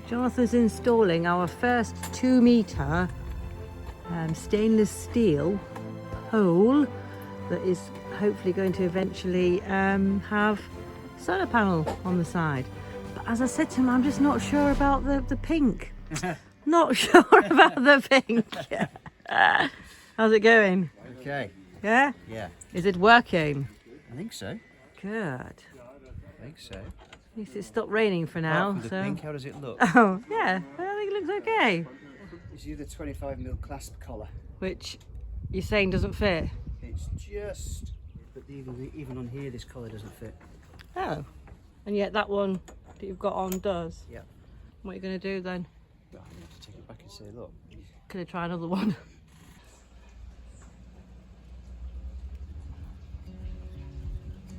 Jonathan's installing our first 2-metre stainless steel pole that is hopefully going to eventually have solar panel on the side. But as I said to him, I'm just not sure about the pink. Not sure about the pink. How's it going? Okay. Yeah? Yeah. Is it working? I think so. Good. I think so. At least it's stopped raining for now. Apart from the So. pink, how does it look? Oh, yeah. I think it looks okay. It's the 25mm clasp collar. Which you're saying doesn't fit? It's just, but even on here, this collar doesn't fit. Oh. And yet that one that you've got on does? Yeah. What are you going to do then? Well, I have to take it back and say, look. Could I try another one?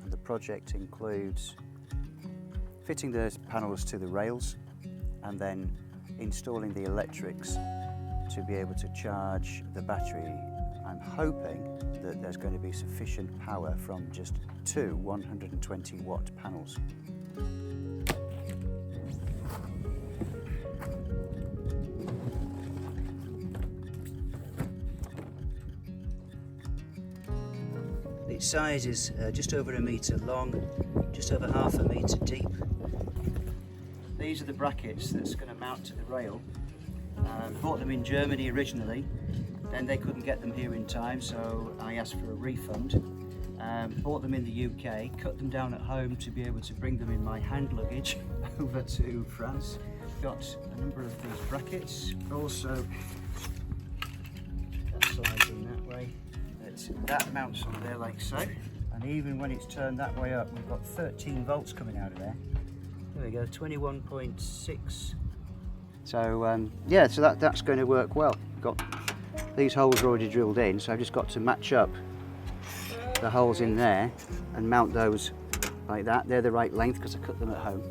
And the project includes fitting the panels to the rails and then installing the electrics to be able to charge the battery. I'm hoping that there's going to be sufficient power from just 2 120-watt panels. Its size is just over 1 metre long, just over half a metre deep. These are the brackets that's going to mount to the rail. Bought them in Germany originally, then they couldn't get them here in time, so I asked for a refund. Bought them in the UK, cut them down at home to be able to bring them in my hand luggage over to France. Got a number of these brackets, also that slides in that way. That mounts on there like so, and even when it's turned that way up, we've got 13 volts coming out of there. There we go, 21.6. So yeah, so that's going to work well. Got these holes already drilled in, so I've just got to match up the holes in there and mount those like that. They're the right length because I cut them at home.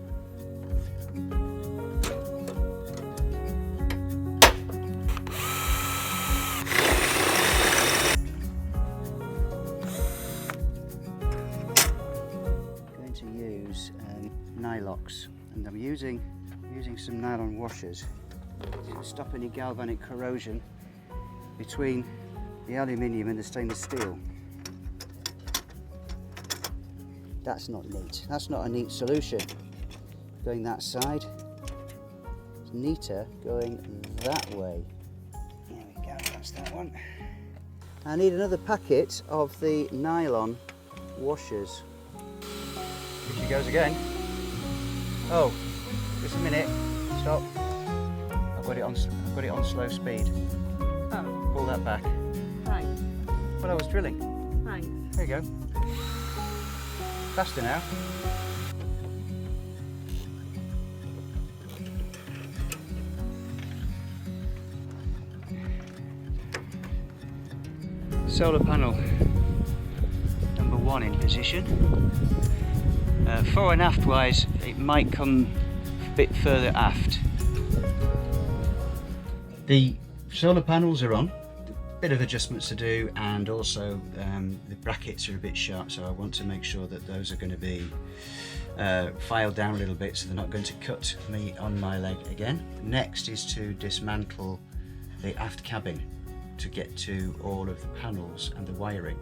Nylox, and I'm using some nylon washers to stop any galvanic corrosion between the aluminium and the stainless steel. That's not neat. That's not a neat solution. Going that side. It's neater going that way. There we go, that's that one. I need another packet of the nylon washers. Here she goes again. Oh, just a minute. Stop. I've got it on slow speed. Oh. Pull that back. Thanks. Well, I was drilling. Thanks. There you go. Faster now. Solar panel number 1 in position. Fore and aft wise, it might come a bit further aft. The solar panels are on, a bit of adjustments to do, and also the brackets are a bit sharp, so I want to make sure that those are going to be filed down a little bit so they're not going to cut me on my leg again. Next is to dismantle the aft cabin to get to all of the panels and the wiring.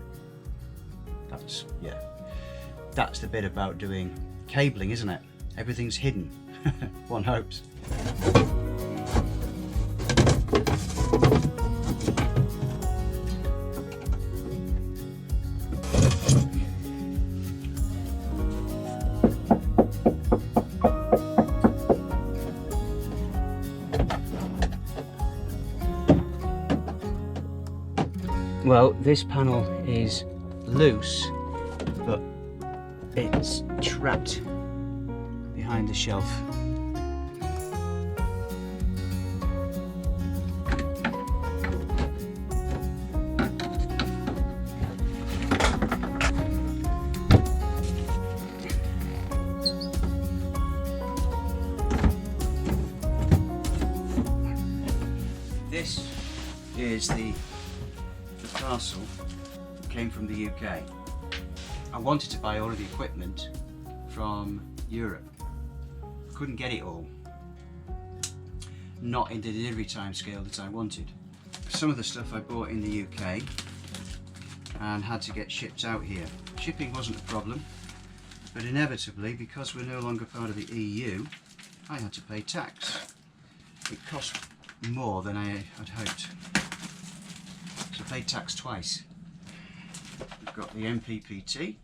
That's the bit about doing cabling, isn't it? Everything's hidden, one hopes. Well, this panel is loose, but it's trapped behind the shelf. This is the parcel that came from the UK. I wanted to buy all of the equipment from Europe. Couldn't get it all. not in the delivery time scale that I wanted. Some of the stuff I bought in the UK and had to get shipped out here. Shipping wasn't a problem, but inevitably, because we're no longer part of the EU, I had to pay tax. It cost more than I had hoped. So I paid tax twice. We've got the MPPT,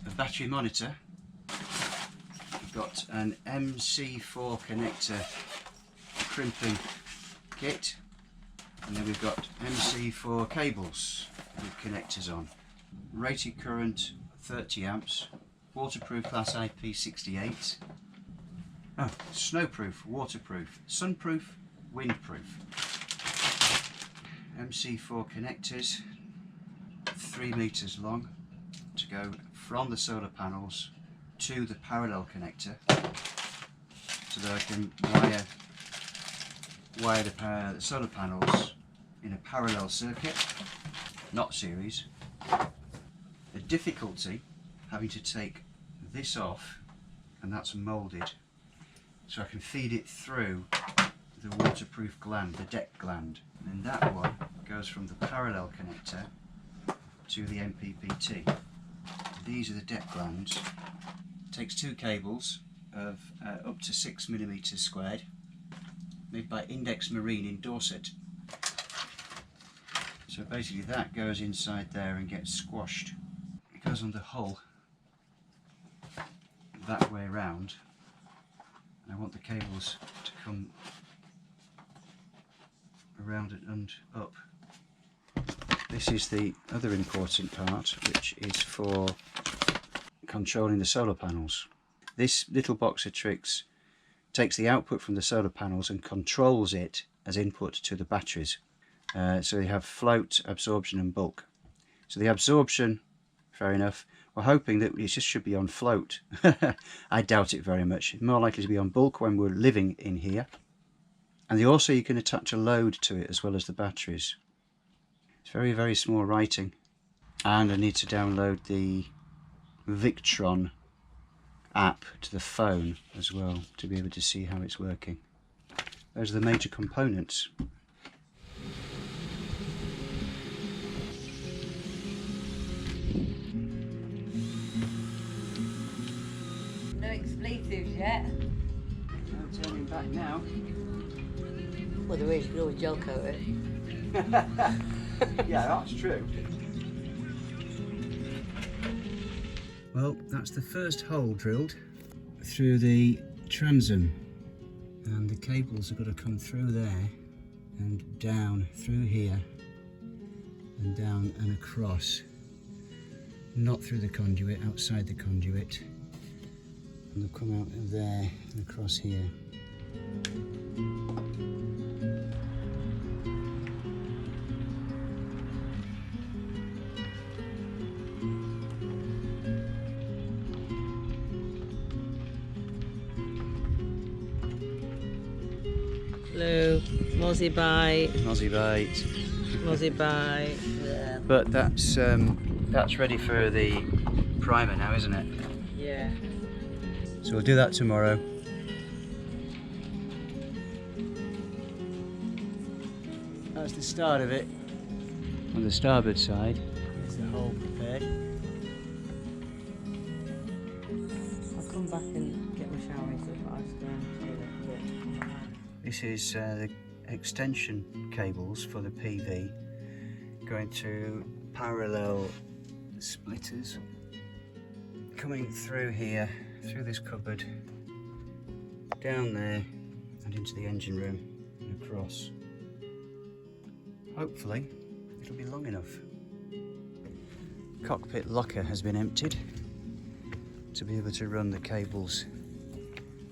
a battery monitor, we've got an MC4 connector crimping kit, and then we've got MC4 cables with connectors on. Rated current 30 amps, waterproof class IP68. Oh, snowproof, waterproof, sunproof, windproof. MC4 connectors, 3 meters long, to go from the solar panels to the parallel connector, so that I can wire the solar panels in a parallel circuit, not series. The difficulty having to take this off, and that's moulded, so I can feed it through the waterproof gland, the deck gland, and that one goes from the parallel connector to the MPPT. These are the deck glands. It takes 2 cables of up to 6mm squared, made by Index Marine in Dorset. So basically that goes inside there and gets squashed. It goes on the hull that way round, and I want the cables to come around and up. This is the other important part, which is for controlling the solar panels. This little box of tricks takes the output from the solar panels and controls it as input to the batteries. So you have float, absorption and bulk. So the absorption, fair enough, we're hoping that it just should be on float. I doubt it very much. It's more likely to be on bulk when we're living in here. And also you can attach a load to it as well as the batteries. It's very, very small writing. And I need to download the Victron app to the phone as well to be able to see how it's working. Those are the major components. No expletives yet. No turning back now. Well, there is, you can always gel coat it. Yeah, that's true. Well, that's the first hole drilled through the transom, and the cables have got to come through there and down through here and down and across, not through the conduit, outside the conduit, and they'll come out of there and across here. Blue, mozzie bite, Aussie bite. mozzie bite. Yeah. But that's ready for the primer now, isn't it? Yeah. So we'll do that tomorrow. That's the start of it. On the starboard side, it's the hole prepared. I'll come back and get my shower and stuff, but I'll just go and do that. This is the extension cables for the PV going to parallel splitters, coming through here, through this cupboard, down there and into the engine room and across. Hopefully it'll be long enough. Cockpit locker has been emptied to be able to run the cables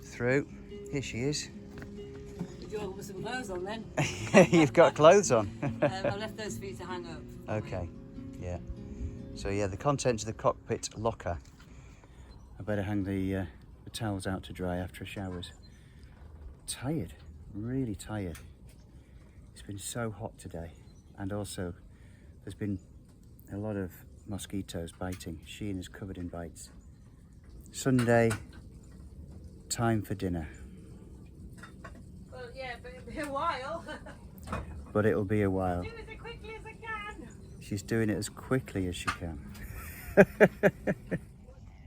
through. Here she is. Do you want to put some clothes on then? You've got clothes on. I left those for you to hang up. Okay, yeah. So yeah, the contents of the cockpit locker. I better hang the towels out to dry after showers. Tired, really tired. It's been so hot today, and also there's been a lot of mosquitoes biting. Sheen is covered in bites. Sunday, time for dinner. Well, yeah, but be a while. But it'll be a while. Do it as quickly as I can. She's doing it as quickly as she can.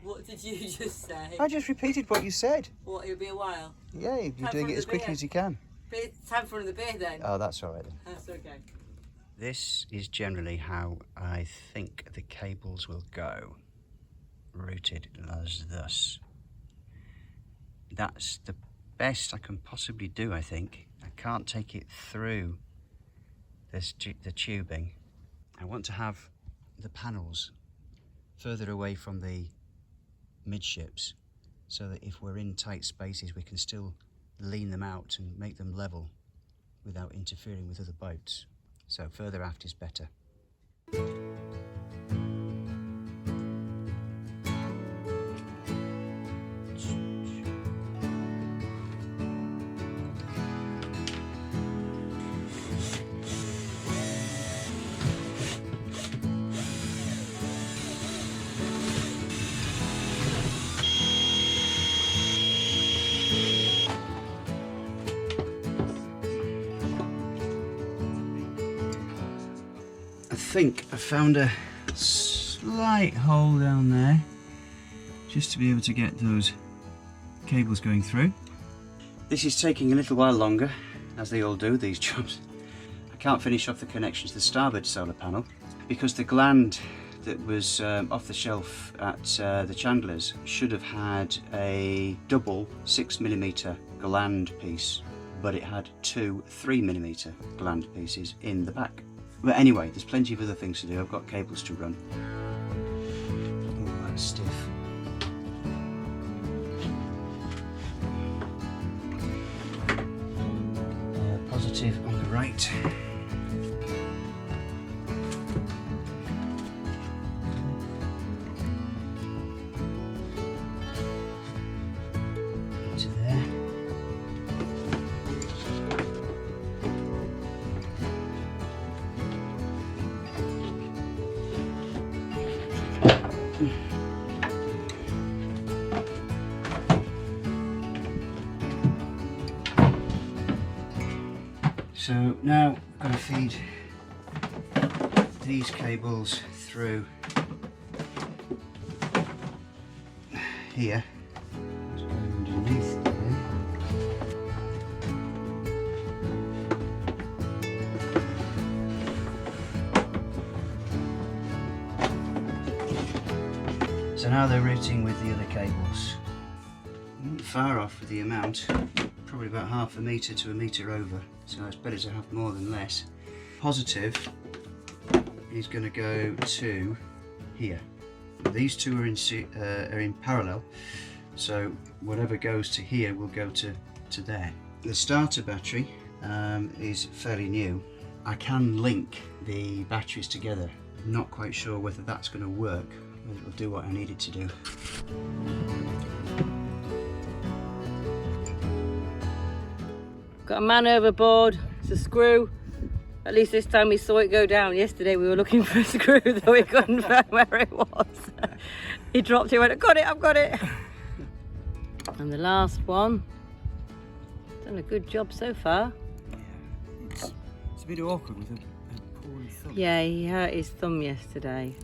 What did you just say? I just repeated what you said. What, it'll be a while? Yeah, you're doing it as quickly as you can. It's time for the beer then. Oh, that's all right then. That's okay. This is generally how I think the cables will go. Routed as thus. That's the best I can possibly do, I think. I can't take it through the tubing. I want to have the panels further away from the midships so that if we're in tight spaces we can still lean them out and make them level without interfering with other boats. So further aft is better. I think I found a slight hole down there just to be able to get those cables going through. This is taking a little while longer, as they all do, these jobs. I can't finish off the connection to the starboard solar panel because the gland that was off the shelf at the Chandlers should have had a double 6mm gland piece, but it had two 3mm gland pieces in the back. But anyway, there's plenty of other things to do. I've got cables to run. Oh, that's stiff. Positive on the right. To there. So now I've got to feed these cables through here. Just go underneath there. So now they're routing with the other cables. Not far off with the amount, probably about ½ metre to 1 metre over. So it's better to have more than less. Positive is going to go to here. These two are in parallel, so whatever goes to here will go to there. The starter battery is fairly new. I can link the batteries together. I'm not quite sure whether that's going to work, but it will do what I need it to do. Got a man overboard. It's a screw. At least this time we saw it go down. Yesterday we were looking for a screw, though we couldn't find where it was. He dropped it, went, I've got it, I've got it. And the last one. Done a good job so far. Yeah, it's a bit awkward with a poorly thumb. Yeah, he hurt his thumb yesterday.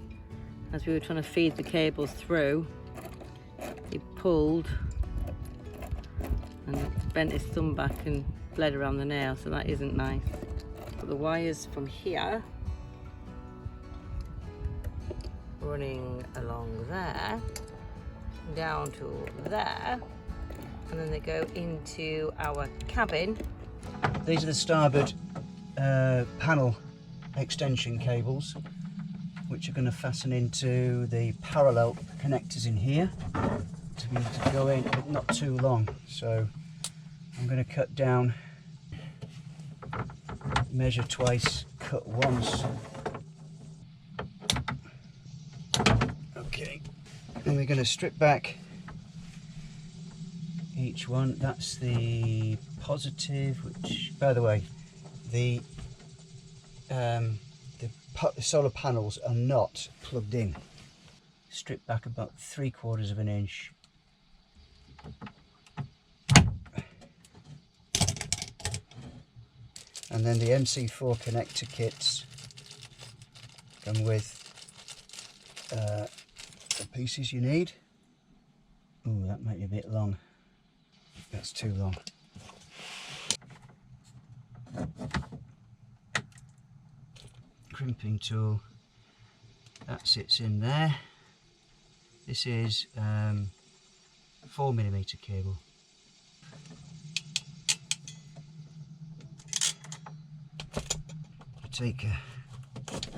As we were trying to feed the cables through, he pulled and bent his thumb back and bled around the nail, so that isn't nice. Got the wires from here running along there, down to there, and then they go into our cabin. These are the starboard panel extension cables, which are going to fasten into the parallel connectors in here to be able to go in, but not too long. So I'm going to cut down, measure twice, cut once. Okay, and we're going to strip back each one. That's the positive, which, by the way, the solar panels are not plugged in. Strip back about 3/4 of an inch. And then the MC4 connector kits come with the pieces you need. Oh, that might be a bit long. That's too long. Crimping tool, that sits in there. This is 4mm cable. Take a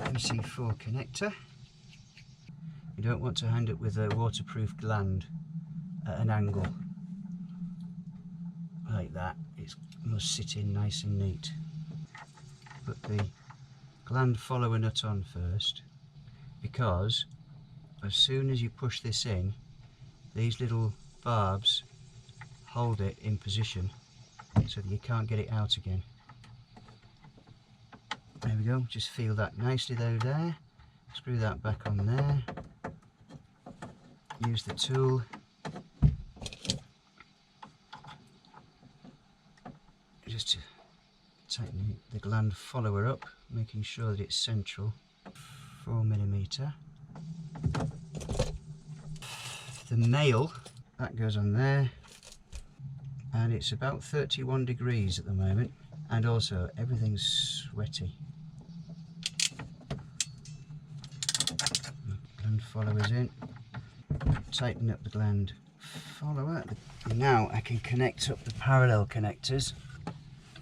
MC4 connector. You don't want to hand it with a waterproof gland at an angle like that. It must sit in nice and neat. Put the gland follower nut on first, because as soon as you push this in, these little barbs hold it in position so that you can't get it out again. There we go, just feel that nicely though there. Screw that back on there. Use the tool. Just to tighten the gland follower up, making sure that it's central. 4mm. The male, that goes on there. And it's about 31 degrees at the moment. And also everything's sweaty. Gland followers in. Tighten up the gland follower. Now I can connect up the parallel connectors.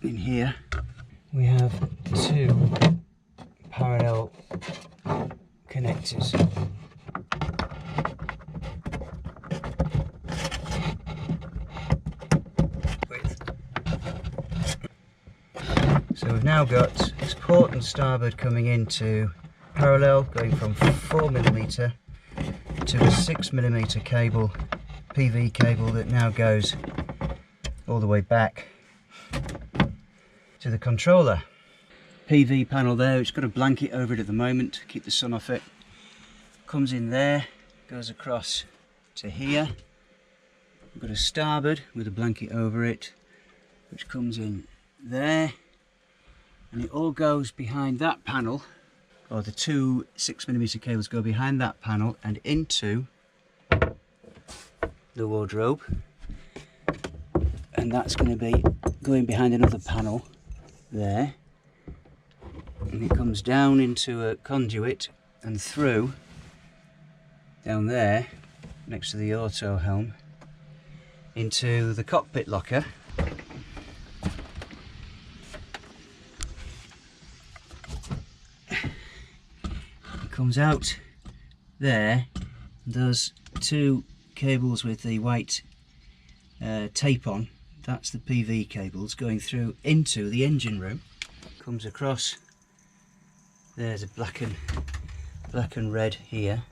In here we have 2 parallel connectors. So we've now got this port and starboard coming into parallel, going from 4mm to a 6mm cable, PV cable, that now goes all the way back to the controller. PV panel there, it's got a blanket over it at the moment to keep the sun off it. Comes in there, goes across to here. We've got a starboard with a blanket over it, which comes in there. And it all goes behind that panel, or the 2 6mm cables go behind that panel and into the wardrobe. And that's going to be going behind another panel there. And it comes down into a conduit and through down there next to the auto helm into the cockpit locker. It comes out there. There's 2 cables with the white tape on. That's the PV cables going through into the engine room. Comes across. There's a black and red here.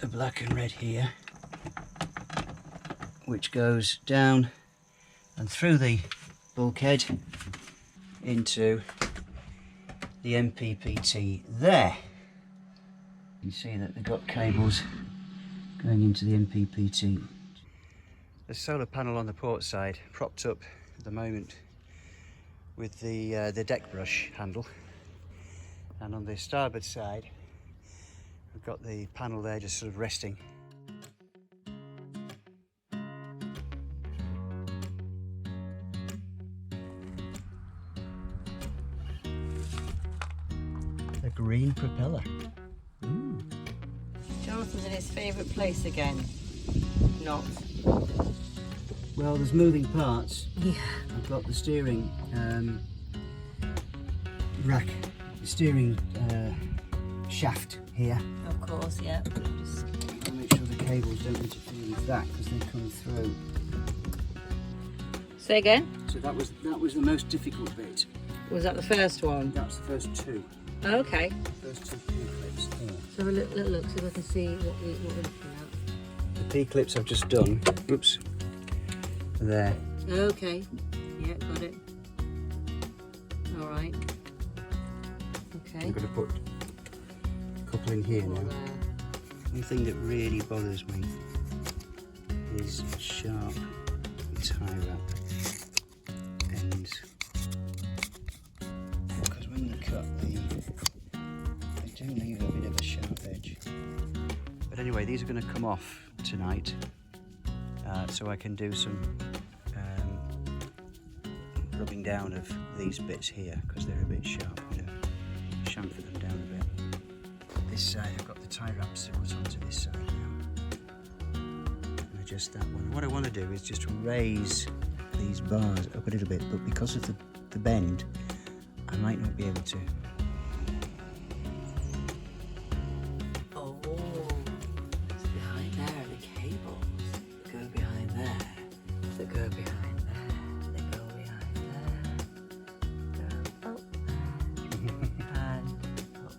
A black and red here, which goes down and through the bulkhead into the MPPT there. You can see that they've got cables going into the MPPT. The solar panel on the port side propped up at the moment with the deck brush handle, and on the starboard side we've got the panel there just sort of resting. A green propeller. Ooh. Jonathan's in his favourite place again. Not. Well, there's moving parts. Yeah. I've got the steering rack, steering shaft here. Of course, yeah. Just... I'll make sure the cables don't interfere with that because they come through. Say again? So that was the most difficult bit. Was that the first one? That's the first 2. Oh, okay. First 2 P-clips. So have a little look so we can see what we're looking at. The P-clips I've just done. Oops. There. Okay. Yeah, got it. All right. Okay. I'm going to put a couple in here now. One thing that really bothers me is sharp tie wrap ends. Anyway, these are going to come off tonight, so I can do some rubbing down of these bits here because they're a bit sharp. I'm going to chamfer them down a bit. This side, I've got the tie wraps to put onto this side now. And adjust that one. What I want to do is just raise these bars up a little bit, but because of the bend, I might not be able to. Oh, it's behind there are the cables that go behind there, that go behind there, they go behind there, go up there, and up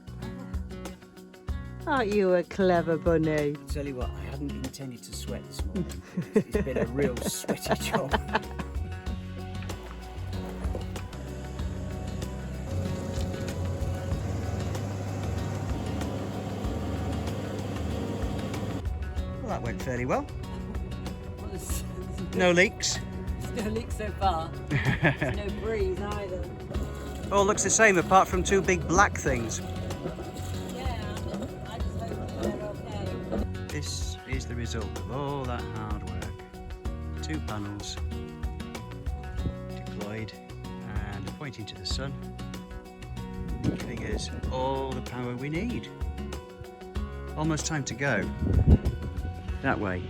there. Aren't you a clever bunny? Tell you what, I hadn't intended to sweat this morning. It's been a real sweaty job. Well, that went fairly well. Well, there's No leaks. no leak so far. There's no breeze either. All looks the same apart from two big black things. Yeah, I just hope they're okay. This is the result of all that hard work. 2 panels deployed and pointing to the sun, giving us all the power we need. Almost time to go. That way.